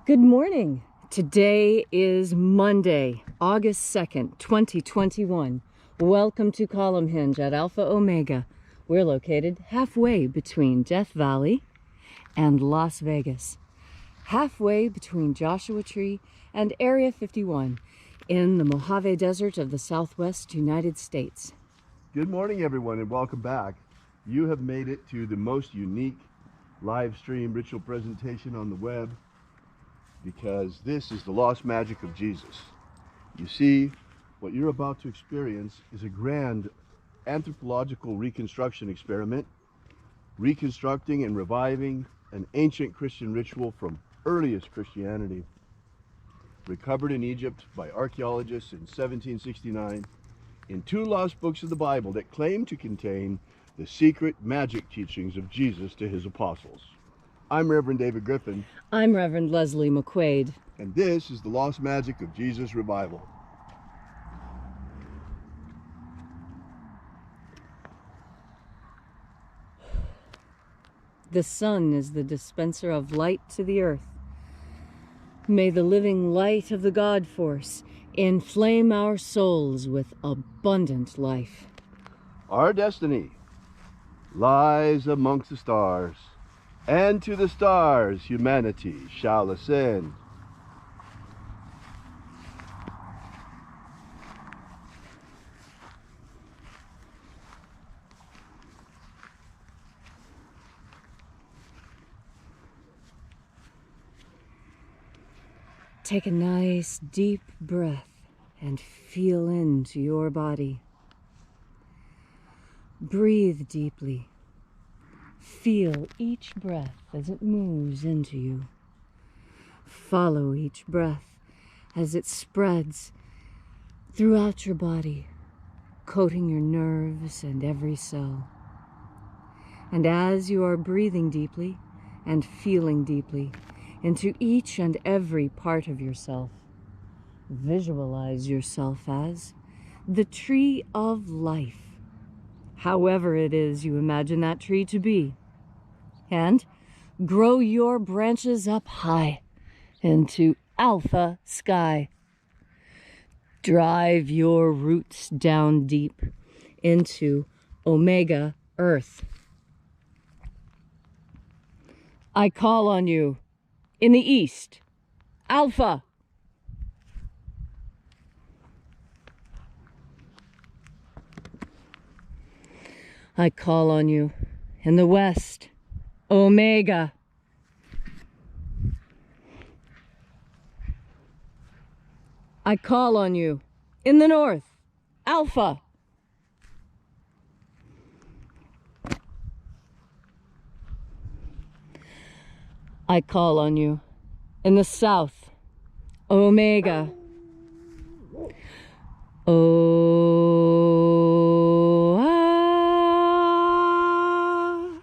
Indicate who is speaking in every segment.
Speaker 1: Good morning. Today is Monday, August 2nd, 2021. Welcome to Column Hinge at Alpha Omega. We're located halfway between Death Valley and Las Vegas. Halfway between Joshua Tree and Area 51 in the Mojave Desert of the Southwest United States.
Speaker 2: Good morning, everyone, and welcome back. You have made it to the most unique live stream ritual presentation on the web, because this is the lost magic of Jesus. You see, what you're about to experience is a grand anthropological reconstruction experiment, reconstructing and reviving an ancient Christian ritual from earliest Christianity, recovered in Egypt by archaeologists in 1769 in two lost books of the Bible that claim to contain the secret magic teachings of Jesus to his apostles. I'm Reverend David Griffin.
Speaker 1: I'm Reverend Leslie McQuade.
Speaker 2: And this is the Lost Magic of Jesus Revival.
Speaker 1: The sun is the dispenser of light to the earth. May the living light of the God Force inflame our souls with abundant life.
Speaker 2: Our destiny lies amongst the stars, and to the stars humanity shall ascend.
Speaker 1: Take a nice deep breath and feel into your body. Breathe deeply. Feel each breath as it moves into you. Follow each breath as it spreads throughout your body, coating your nerves and every cell. And as you are breathing deeply and feeling deeply into each and every part of yourself, visualize yourself as the tree of life, however it is you imagine that tree to be, and grow your branches up high into alpha sky. Drive your roots down deep into omega earth. I call on you in the east, alpha. I call on you in the west, omega. I call on you in the north, alpha. I call on you in the south, omega.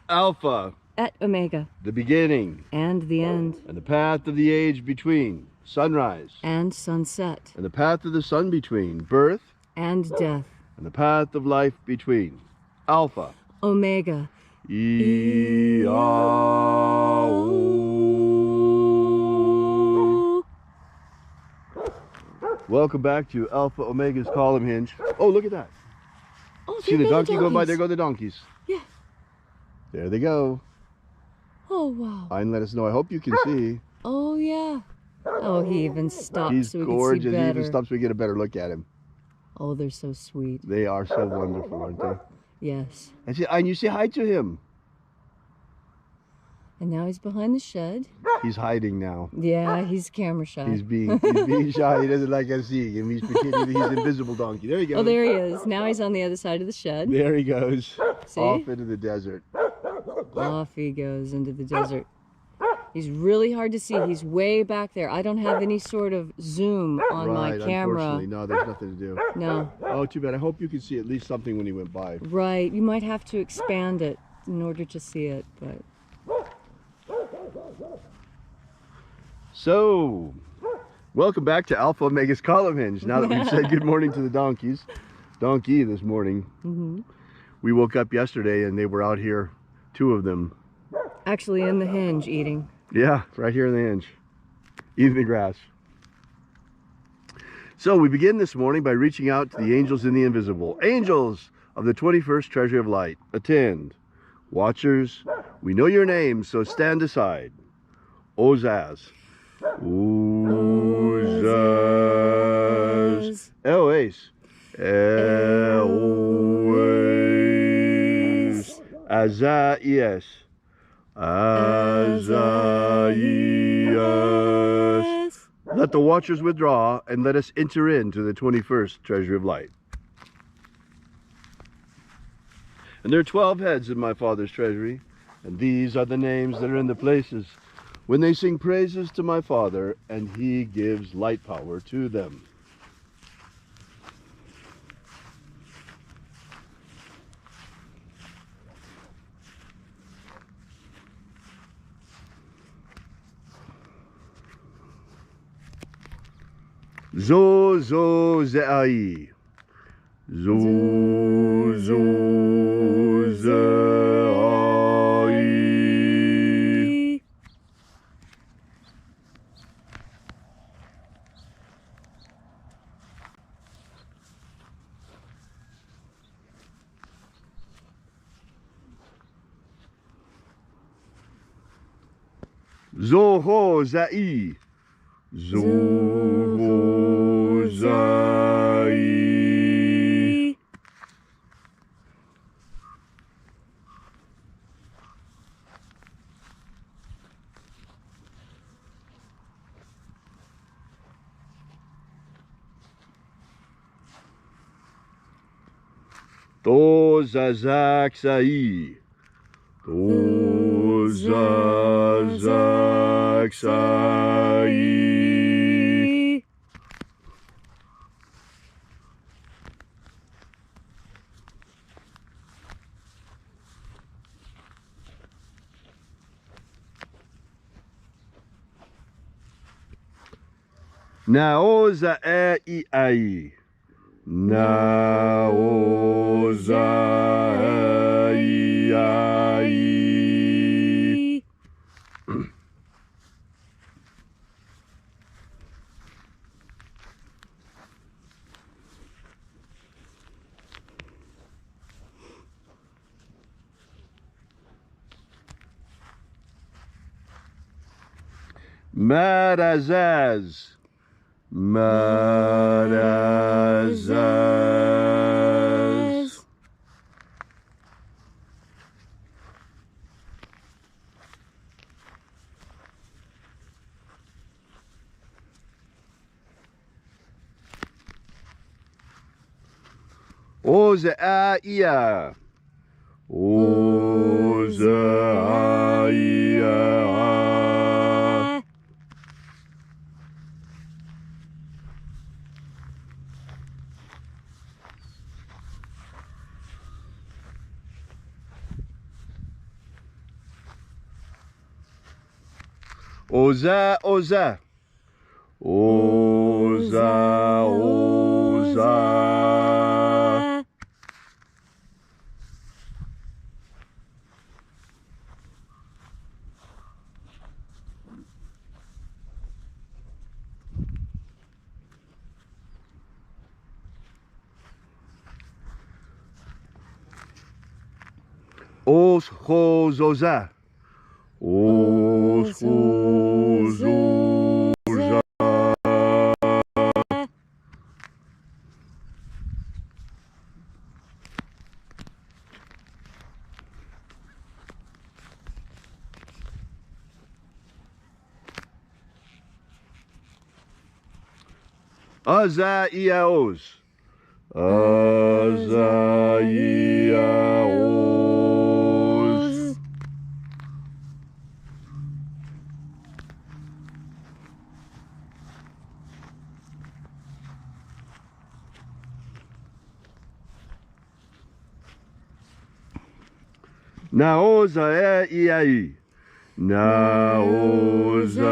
Speaker 2: Alpha.
Speaker 1: At omega.
Speaker 2: The beginning.
Speaker 1: And the end.
Speaker 2: And the path of the age between. Sunrise.
Speaker 1: And sunset.
Speaker 2: And the path of the sun between. Birth.
Speaker 1: And death.
Speaker 2: And the path of life between. Alpha.
Speaker 1: Omega.
Speaker 2: Welcome back to Alpha Omega's Column Hinge. Oh, look at that.
Speaker 1: Oh,
Speaker 2: see the donkey going by? There go the donkeys.
Speaker 1: Yeah.
Speaker 2: There they go.
Speaker 1: Oh, wow.
Speaker 2: And let us know. I hope you can see.
Speaker 1: Oh, yeah. Oh, he even stopped.
Speaker 2: He's
Speaker 1: so we
Speaker 2: gorgeous.
Speaker 1: can see better.
Speaker 2: He even stops so we get a better look at him.
Speaker 1: Oh, they're so sweet.
Speaker 2: They are so wonderful, aren't they?
Speaker 1: Yes.
Speaker 2: And you say hi to him.
Speaker 1: And now he's behind the shed.
Speaker 2: He's hiding now.
Speaker 1: Yeah, he's camera shy.
Speaker 2: He's being shy. He doesn't like us seeing him. He's pretending he's invisible donkey. There he goes.
Speaker 1: Oh, there he is. Now he's on the other side of the shed.
Speaker 2: There he goes.
Speaker 1: See?
Speaker 2: Off into the desert.
Speaker 1: Off he goes into the desert. He's really hard to see. He's way back there. I don't have any sort of zoom on my camera.
Speaker 2: Unfortunately, no, there's nothing to do.
Speaker 1: No.
Speaker 2: Oh, too bad. I hope you can see at least something when he went by.
Speaker 1: Right. You might have to expand it in order to see it, but...
Speaker 2: So, welcome back to Alpha Omega's Column Hinge. Now that we've said good morning to the donkey this morning, we woke up yesterday and they were out here, two of them.
Speaker 1: Actually in the hinge eating.
Speaker 2: Yeah, right here in the hinge. eating the grass. So we begin this morning by reaching out to the angels in the invisible. Angels of the 21st treasury of light, attend. Watchers, we know your names, so stand aside. Ozaz. Ozaz. Eloes. Eloes. Azaias. Azaias. Let the watchers withdraw, and let us enter into the 21st treasury of light. And there are 12 heads in my Father's treasury, and these are the names that are in the places when they sing praises to my Father, and he gives light power to them. Zo zo ze'ai. Zo zo ze'ai. Zo ho za'i. Zo ho za'i. To zazak sa'i. To zazak sa'i. Naoza ai. Naoza ai. Marazaz. Marazaz. Ozaia. Ozaia. Oza, oza. Oza, oza. Os, hos, oza. Os, hos, oza. Azaiaos. Azaiaos. Naoza ai. Naoza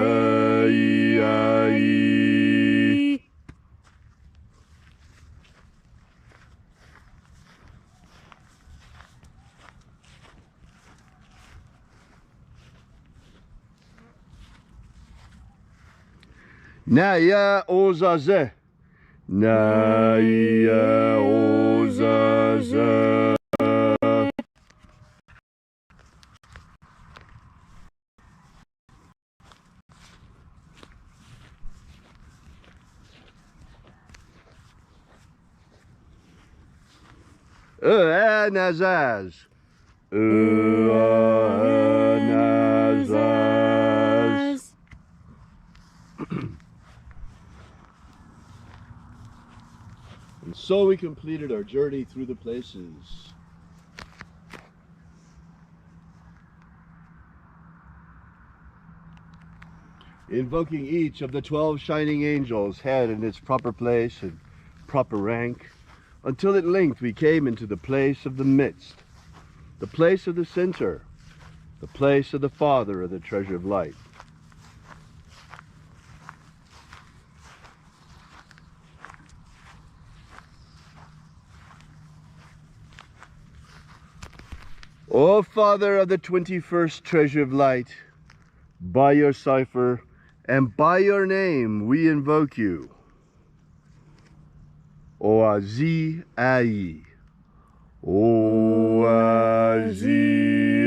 Speaker 2: ai. Naya ozaze. Naya ozaze. Nazaz. Nazaz. And so we completed our journey through the places. Invoking each of the 12 shining angels head in its proper place and proper rank, until at length we came into the place of the midst, the place of the center, the place of the Father of the treasure of light. O Father of the 21st treasure of light, by your cipher and by your name we invoke you. Oazi Ai. Oazi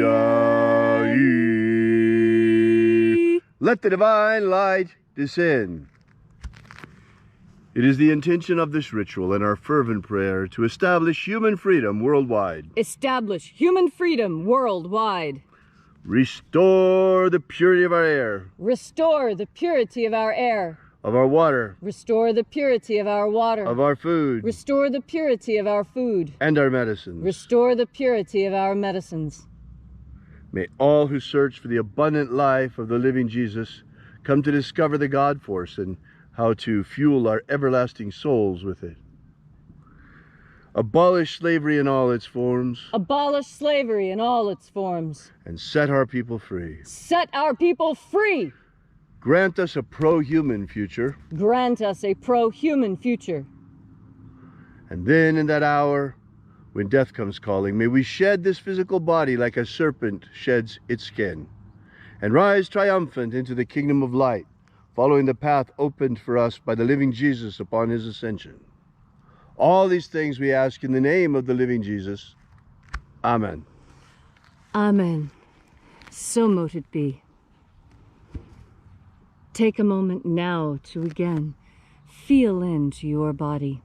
Speaker 2: Ai. Let the divine light descend. It is the intention of this ritual and our fervent prayer to establish human freedom worldwide.
Speaker 1: Establish human freedom worldwide.
Speaker 2: Restore the purity of our air.
Speaker 1: Restore the purity of our air.
Speaker 2: Of our water.
Speaker 1: Restore the purity of our water.
Speaker 2: Of our food.
Speaker 1: Restore the purity of our food.
Speaker 2: And our medicines.
Speaker 1: Restore the purity of our medicines.
Speaker 2: May all who search for the abundant life of the living Jesus come to discover the God force and how to fuel our everlasting souls with it. Abolish slavery in all its forms.
Speaker 1: Abolish slavery in all its forms.
Speaker 2: And set our people free.
Speaker 1: Set our people free.
Speaker 2: Grant us a pro-human future.
Speaker 1: Grant us a pro-human future.
Speaker 2: And then in that hour, when death comes calling, may we shed this physical body like a serpent sheds its skin, and rise triumphant into the kingdom of light, following the path opened for us by the living Jesus upon his ascension. All these things we ask in the name of the living Jesus. Amen.
Speaker 1: Amen. So mote it be. Take a moment now to again feel into your body.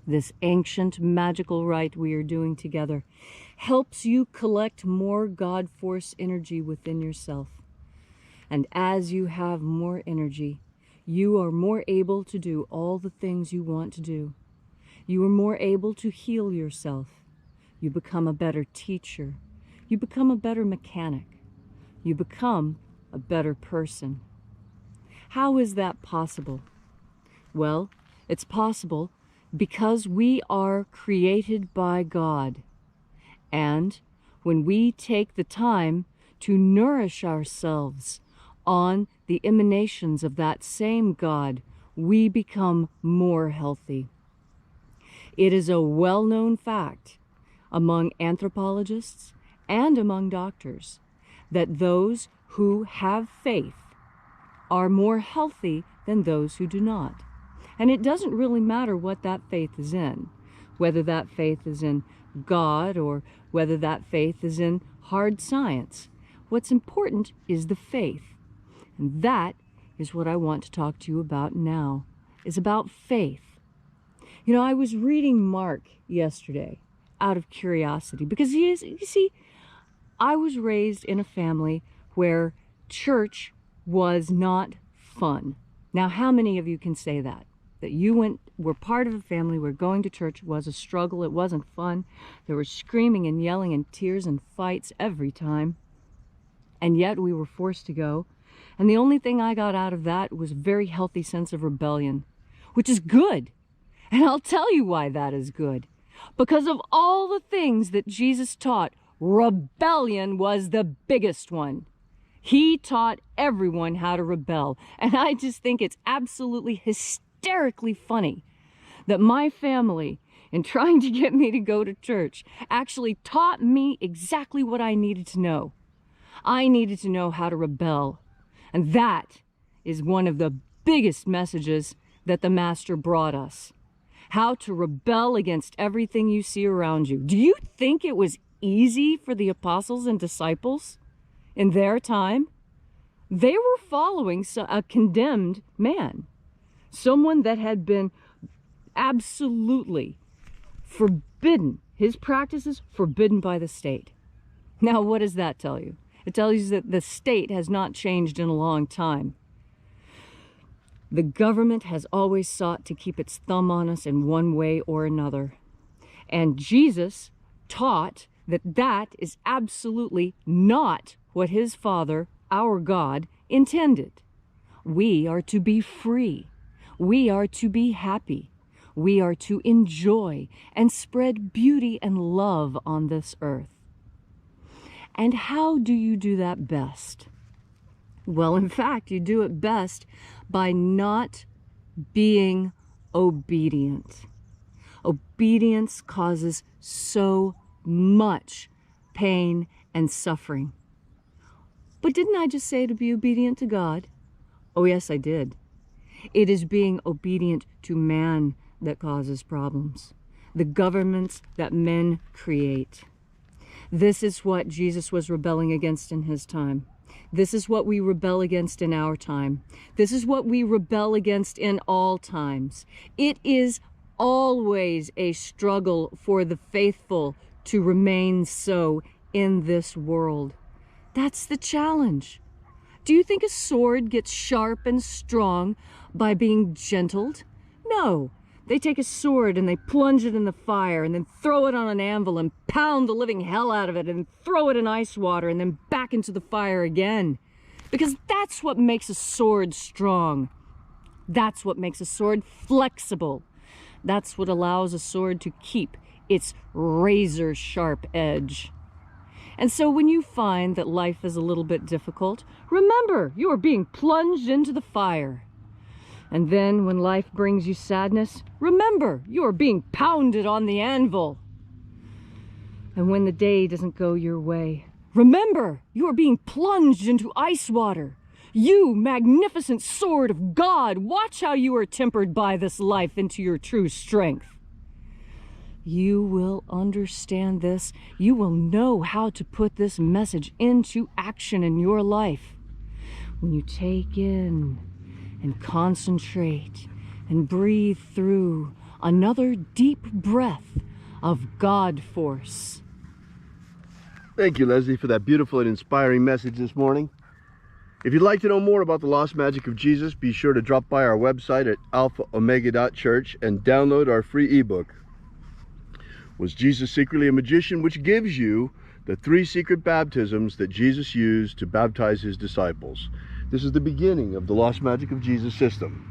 Speaker 1: This ancient magical rite we are doing together helps you collect more God force energy within yourself. And as you have more energy, you are more able to do all the things you want to do. You are more able to heal yourself. You become a better teacher. You become a better mechanic. You become a better person. How is that possible? Well, it's possible because we are created by God. And when we take the time to nourish ourselves on the emanations of that same God, we become more healthy. It is a well-known fact among anthropologists and among doctors that those who have faith are more healthy than those who do not. And it doesn't really matter what that faith is in, whether that faith is in God or whether that faith is in hard science. What's important is the faith. And that is what I want to talk to you about now, is about faith. You know, I was reading Mark yesterday out of curiosity because you see, I was raised in a family where church was not fun. Now, how many of you can say that? That you were part of a family where going to church was a struggle, it wasn't fun. There was screaming and yelling and tears and fights every time. And yet we were forced to go. And the only thing I got out of that was a very healthy sense of rebellion, which is good. And I'll tell you why that is good. Because of all the things that Jesus taught, rebellion was the biggest one. He taught everyone how to rebel. And I just think it's absolutely hysterically funny that my family, in trying to get me to go to church, actually taught me exactly what I needed to know. I needed to know how to rebel. And that is one of the biggest messages that the Master brought us. How to rebel against everything you see around you. Do you think it was easy for the apostles and disciples in their time? They were following a condemned man. Someone that had been absolutely forbidden. His practices forbidden by the state. Now, what does that tell you? It tells you that the state has not changed in a long time. The government has always sought to keep its thumb on us in one way or another. And Jesus taught that that is absolutely not what his Father, our God, intended. We are to be free. We are to be happy. We are to enjoy and spread beauty and love on this earth. And how do you do that best? Well, in fact, you do it best by not being obedient. Obedience causes so much pain and suffering. But didn't I just say to be obedient to God? Oh, yes, I did. It is being obedient to man that causes problems. The governments that men create. This is what Jesus was rebelling against in his time. This is what we rebel against in our time. This is what we rebel against in all times. It is always a struggle for the faithful to remain so in this world. That's the challenge. Do you think a sword gets sharp and strong by being gentled? No. They take a sword and they plunge it in the fire and then throw it on an anvil and pound the living hell out of it and throw it in ice water and then back into the fire again. Because that's what makes a sword strong. That's what makes a sword flexible. That's what allows a sword to keep its razor sharp edge. And so when you find that life is a little bit difficult, remember you are being plunged into the fire. And then when life brings you sadness, remember you are being pounded on the anvil. And when the day doesn't go your way, remember you are being plunged into ice water. You magnificent sword of God, watch how you are tempered by this life into your true strength. You will understand this. You will know how to put this message into action in your life. When you take in and concentrate and breathe through another deep breath of God force.
Speaker 2: Thank you, Leslie, for that beautiful and inspiring message this morning. If you'd like to know more about the lost magic of Jesus, be sure to drop by our website at alphaomega.church and download our free ebook, Was Jesus Secretly a Magician?, which gives you the 3 secret baptisms that Jesus used to baptize his disciples. This is the beginning of the lost magic of Jesus system.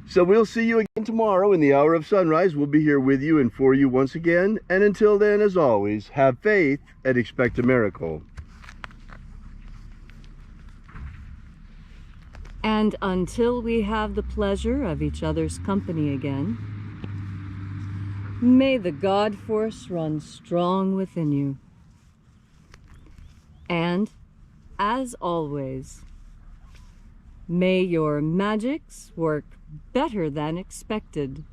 Speaker 2: So we'll see you again tomorrow in the hour of sunrise. We'll be here with you and for you once again. And until then, as always, have faith and expect a miracle.
Speaker 1: And until we have the pleasure of each other's company again, may the God force run strong within you. And, as always, may your magics work better than expected.